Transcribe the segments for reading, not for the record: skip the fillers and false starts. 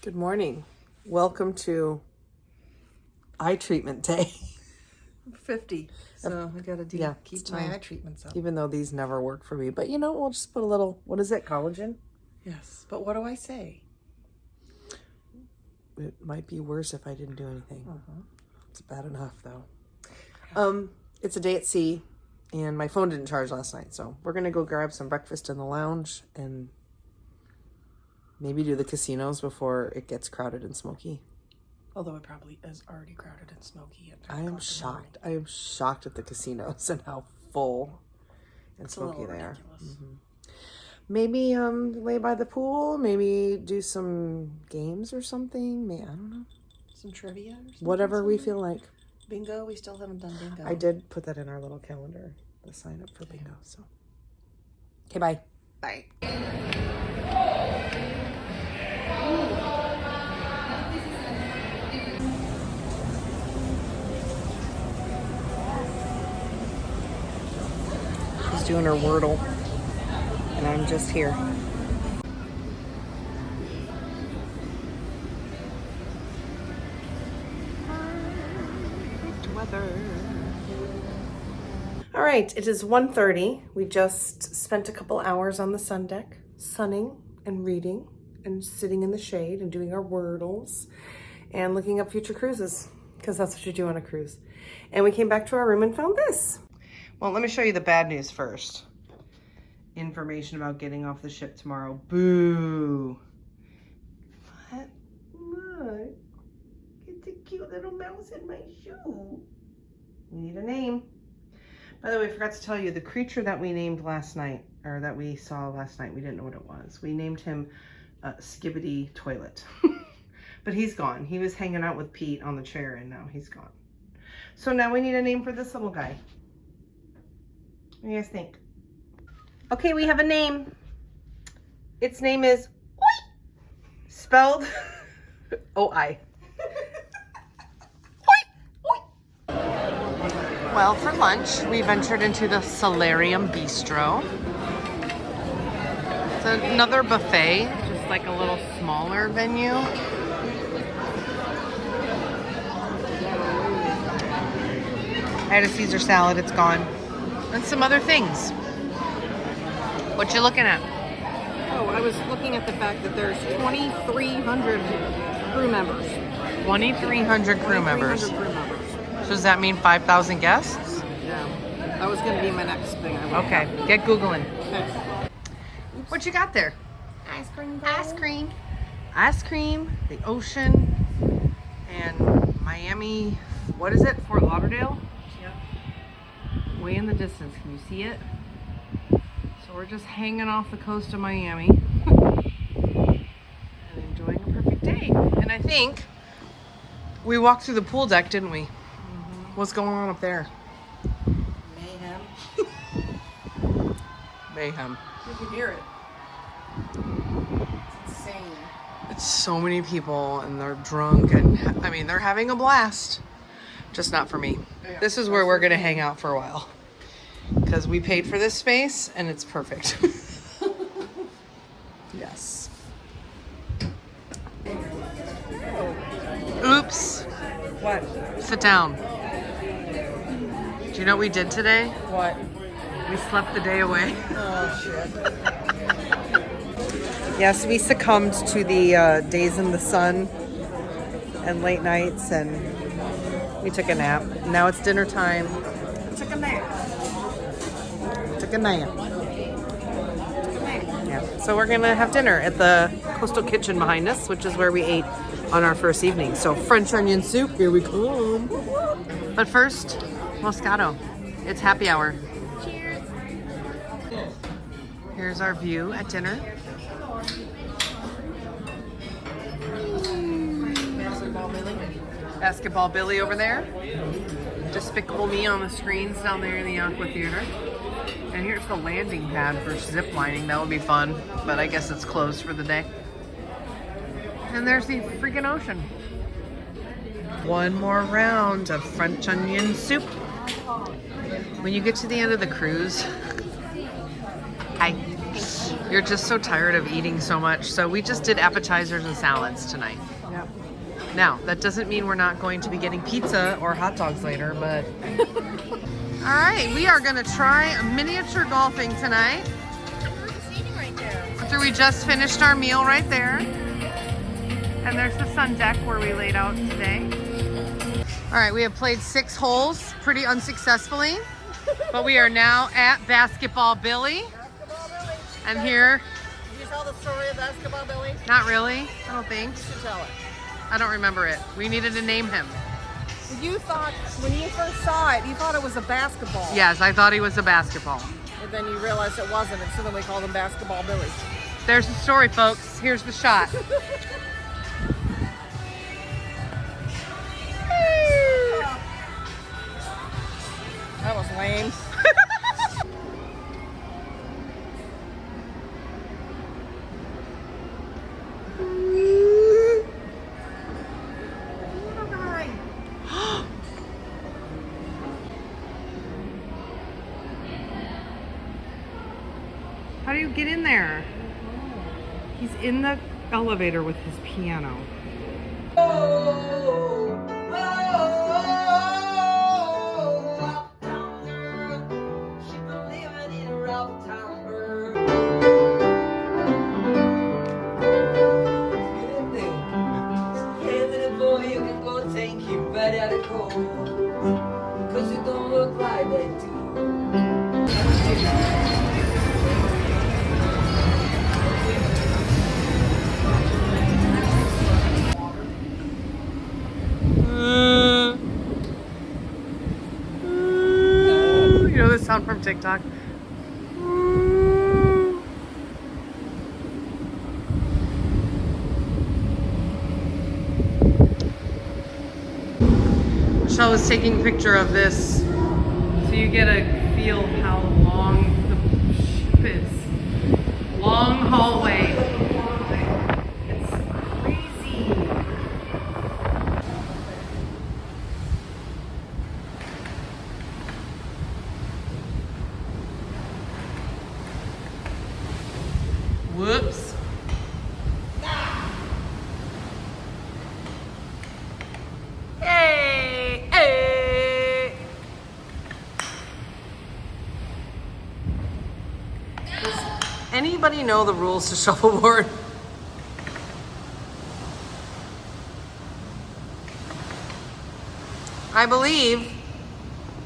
Good morning. Welcome to eye treatment day. 50, so I gotta keep my eye treatments up. Even though these never work for me, but we'll just put a little, what is it, collagen? Yes, but what do I say? It might be worse if I didn't do anything. It's bad enough though. It's a day at sea and my phone didn't charge last night, so we're gonna go grab some breakfast in the lounge and maybe do the casinos before it gets crowded and smoky. Although it probably is already crowded and smoky. I am shocked. I am shocked at the casinos and how full and smoky they are. Maybe lay by the pool. Maybe do some games or something. Maybe, I don't know. Some trivia or something? Whatever we feel like. Bingo? We still haven't done bingo. I did put that in our little calendar, the sign up for bingo. So, okay, bye. Bye. She's doing her Wordle, and I'm just here. All right, it is 1:30. We just spent a couple hours on the sun deck, sunning and reading and sitting in the shade and doing our Wordles and looking up future cruises, because that's what you do on a cruise. And we came back to our room and found this. Well, let me show you the bad news first. Information about getting off the ship tomorrow. Boo. What? Look. It's a cute little mouse in my shoe. We need a name. By the way, I forgot to tell you, the creature that we named last night, or that we saw last night, we didn't know what it was. We named him Skibbity Toilet. But he's gone. He was hanging out with Pete on the chair, and now he's gone. So now we need a name for this little guy. What do you guys think? Okay, we have a name. Its name is Oi! Spelled O-I. Well, for lunch, we ventured into the Solarium Bistro. It's another buffet, just like a little smaller venue. I had a Caesar salad, it's gone. And some other things. What you looking at? Oh, I was looking at the fact that there's 2,300 crew members. 2,300 crew members. 2,300 crew members. So does that mean 5,000 guests? Yeah. That was going to be my next thing. Okay, get Googling. Okay. What you got there? Ice cream bowl. Ice cream. Ice cream, the ocean, and Miami. What is it? Fort Lauderdale? Yep. Way in the distance. Can you see it? So we're just hanging off the coast of Miami and enjoying a perfect day. And I think we walked through the pool deck, didn't we? What's going on up there? Mayhem. Mayhem. You can hear it. It's insane. It's so many people and they're drunk and I mean, they're having a blast. Just not for me. Yeah, this is where we're going to hang out for a while. Because we paid for this space and it's perfect. Yes. Oops. What? Sit down. Do you know what we did today? What? We slept the day away. Oh, shit. Yes, we succumbed to the days in the sun and late nights, and we took a nap. Now it's dinner time. Took a nap. Took a nap. Yeah. So we're gonna have dinner at the Coastal Kitchen behind us, which is where we ate on our first evening. So French onion soup, here we come. But first, Moscato. It's happy hour. Cheers. Here's our view at dinner. Basketball Billy. Basketball Billy over there. Despicable Me on the screens down there in the Aqua Theater. And here's the landing pad for zip lining. That would be fun, but I guess it's closed for the day. And there's the freaking ocean. One more round of French onion soup. When you get to the end of the cruise, hi. You're just so tired of eating so much. So we just did appetizers and salads tonight. Yep. Now, that doesn't mean we're not going to be getting pizza or hot dogs later, but... All right, we are gonna try miniature golfing tonight. We're just eating right there. After we just finished our meal right there. And there's the sun deck where we laid out today. All right, we have played 6 holes pretty unsuccessfully, but we are now at Basketball Billy. And here... Did you tell the story of Basketball Billy? Not really, I don't think. You should tell it. I don't remember it. We needed to name him. You thought, when you first saw it, you thought it was a basketball. Yes, I thought he was a basketball. But then you realized it wasn't, and so then we called him Basketball Billy. There's the story, folks. Here's the shot. That was lame. How do you get in there? He's in the elevator with his piano. Cause you don't look like that too. You know this sound from TikTok? Michelle was taking a picture of this so you get a feel of how long the ship is. Long hallway. It's crazy. Whoops. Hey, hey. Does anybody know the rules to shuffleboard? I believe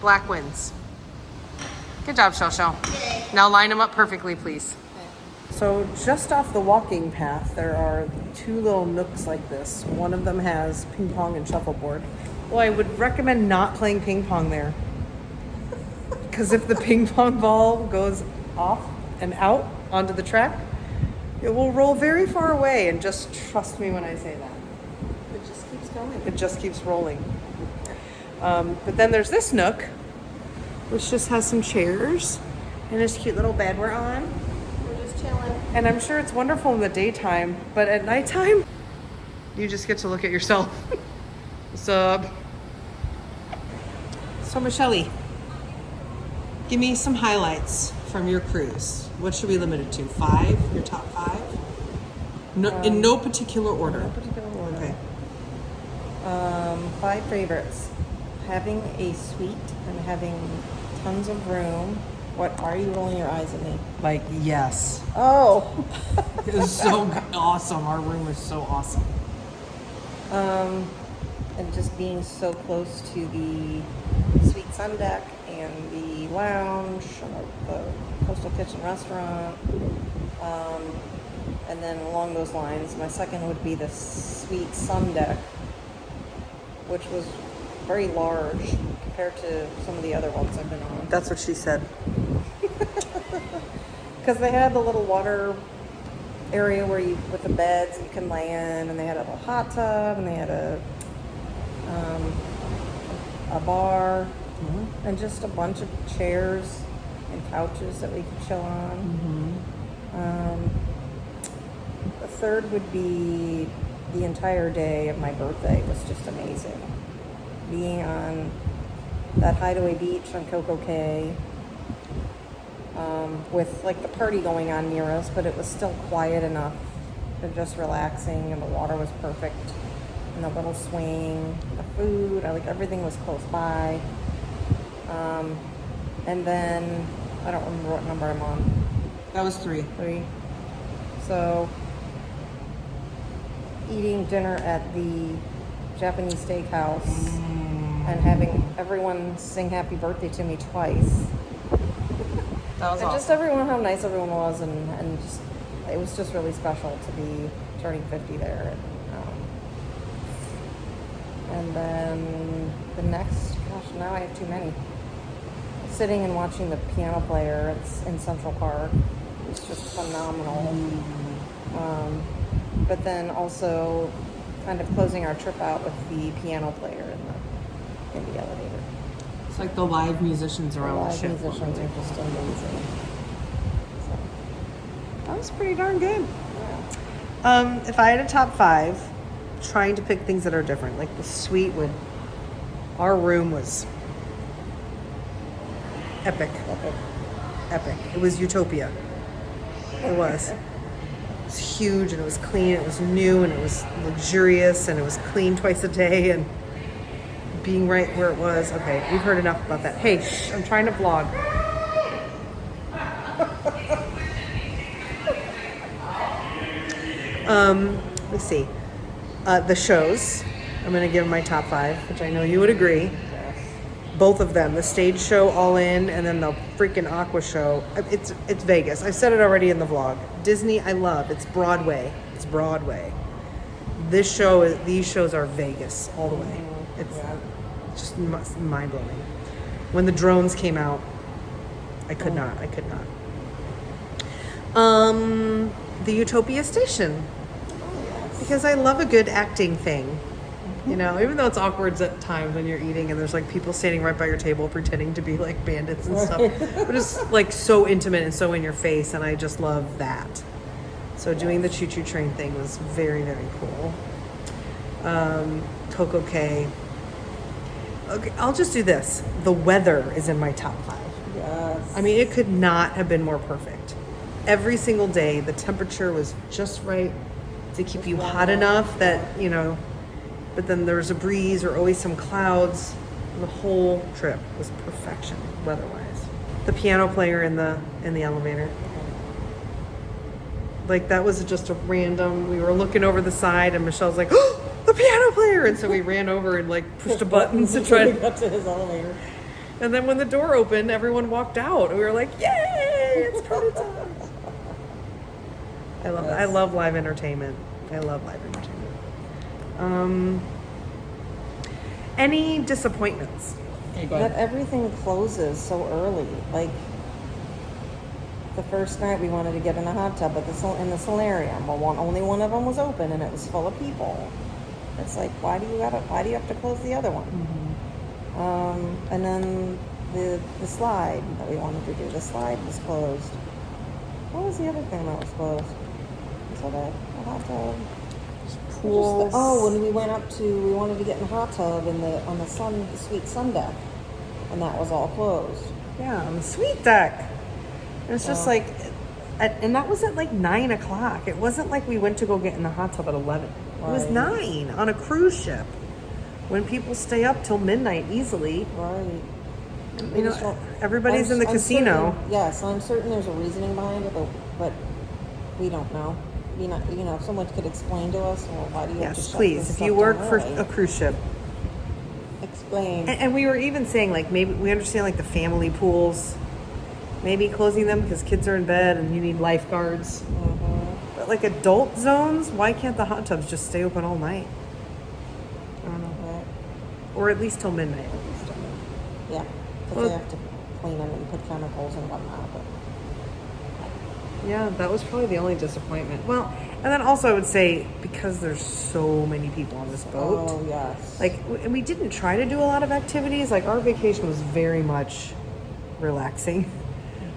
black wins. Good job, Shosho. Now line them up perfectly, please. So just off the walking path, there are 2 little nooks like this. One of them has ping pong and shuffleboard. Well, I would recommend not playing ping pong there. Because if the ping pong ball goes off and out onto the track, it will roll very far away, and just trust me when I say that. It just keeps going. It just keeps rolling. But then there's this nook, which just has some chairs and this cute little bed we're on. And I'm sure it's wonderful in the daytime, but at nighttime, You just get to look at yourself. What's up? So Michelle, give me some highlights from your cruise. What should we limit it to? 5? Your top 5? No, in no particular order. No particular order. Okay. 5 favorites. Having a suite and having tons of room. What are you rolling your eyes at me? Like, yes. Oh. It was so awesome. Our room is so awesome. And just being so close to the suite sun deck and the lounge, the coastal kitchen restaurant. And then along those lines, my second would be the suite sun deck, which was very large compared to some of the other ones I've been on. That's what she said. Because they had the little water area where you, with the beds you can lay in, and they had a little hot tub, and they had a bar, and just a bunch of chairs and couches that we could chill on. The third would be the entire day of my birthday was just amazing. Being on that Hideaway Beach on Coco Cay, with like the party going on near us, but it was still quiet enough to just relaxing, and the water was perfect, and the little swing, the food, everything was close by. And then I don't remember what number I'm on. That was 3. 3. So eating dinner at the Japanese steakhouse and having everyone sing happy birthday to me twice. That was And awesome. just everyone, how nice everyone was, and just, it was just really special to be turning 50 there. And then the next, gosh, now I have too many. Sitting and watching the piano player in Central Park. It's just phenomenal. But then also kind of closing our trip out with the piano player in the elevator. It's like the live musicians The around the live ship. musicians are just amazing. So, That was pretty darn good. If I had a top 5, trying to pick things that are different, like the suite our room was epic. Epic. It was Utopia. It was. It was huge, and it was clean, it was new, and it was luxurious, and it was clean twice a day, and being right where it was. Okay, we've heard enough about that. Hey, shh, I'm trying to vlog. Let's see. The shows. I'm going to give them my top 5, which I know you would agree. Both of them, the stage show All In, and then the freaking Aqua show. It's Vegas. I've said it already in the vlog. Disney, I love. It's Broadway. It's Broadway. These shows are Vegas all the way. It's just mind blowing. When the drones came out, I could not. The Utopia station, because I love a good acting thing. You know, even though it's awkward at times when you're eating and there's like people standing right by your table pretending to be like bandits and stuff. But it's like so intimate and so in your face, and I just love that. So doing the choo-choo train thing was very, very cool. Coco K. Okay, I'll just do this. The weather is in my top 5. yes. I mean, it could not have been more perfect. Every single day, the temperature was just right to keep you hot enough that, you know, but then there was a breeze or always some clouds. The whole trip was perfection weather-wise. The piano player in the elevator. Like, that was just a random, we were looking over the side and Michelle's like, oh, the piano player! And so we ran over and like pushed the buttons to try to got to his elevator. And then when the door opened, everyone walked out. And we were like, yay, it's party time. I love it. I love live entertainment. Any disappointments? That everything closes so early. Like, the first night we wanted to get in a hot tub in the solarium. Well, only one of them was open, and it was full of people. It's like, why do you have to close the other one? Mm-hmm. And then the slide that we wanted to do. The slide was closed. What was the other thing that was closed? So that a hot tub. Pools. When we wanted to get in the hot tub on the suite sun deck, and that was all closed. Yeah, on the suite deck. It was just like, and that was at like 9 o'clock. It wasn't like we went to go get in the hot tub at 11. It was 9 on a cruise ship, when people stay up till midnight easily. Right. You know, everybody's in the casino. I'm certain there's a reasoning behind it, but we don't know. If someone could explain to us, well, why do you have to Yes, shut please. this If stuff you work down for early? a cruise ship. Explain. And we were even saying, like, maybe we understand, like, the family pools, maybe closing them because kids are in bed and you need lifeguards. Mm-hmm. But, like, adult zones, why can't the hot tubs just stay open all night? I don't know. Right. Or at least till midnight. Yeah, because Well- they have to clean them and put chemicals and whatnot. But Yeah, that was probably the only disappointment. Well, and then also I would say, because there's so many people on this boat, oh yes, like, and we didn't try to do a lot of activities. Like, our vacation was very much relaxing.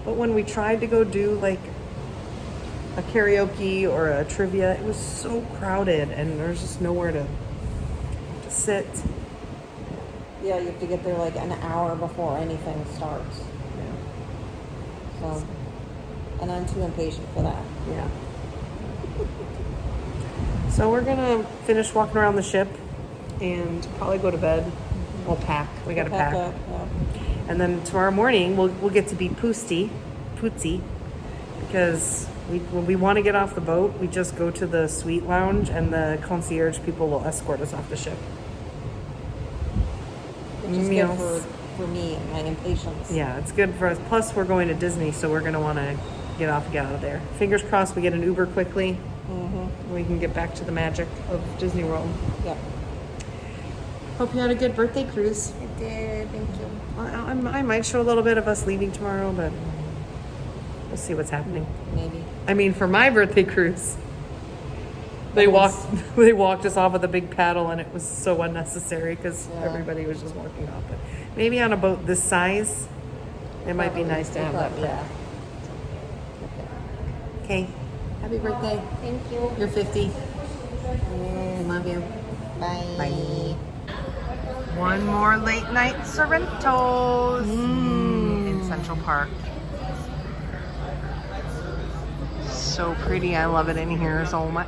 But when we tried to go do, like, a karaoke or a trivia, it was so crowded and there's just nowhere to sit. yeah, you have to get there like an hour before anything starts. So, and I'm too impatient for that. Yeah. So we're gonna finish walking around the ship and probably go to bed. We'll pack. We gotta pack. Up, yeah. And then tomorrow morning we'll get to be pootsie, because when we want to get off the boat, we just go to the suite lounge and the concierge people will escort us off the ship. Which is Meals. good for me and my impatience. Yeah, it's good for us. Plus, we're going to Disney, so we're gonna want to get off and get out of there. Fingers crossed, we get an Uber quickly. Mm-hmm. We can get back to the magic of Disney World. Yep. Hope you had a good birthday cruise. I did. Thank you. I might show a little bit of us leaving tomorrow, but we'll see what's happening. Maybe. I mean, for my birthday cruise, they walked us off with a big paddle, and it was so unnecessary because everybody was just walking off. But maybe on a boat this size, it might be nice to have that. Yeah. Okay. Happy birthday. Thank you. You're 50. Love you. Bye. Bye. One more late night Sorentos in Central Park. So pretty. I love it in here so much.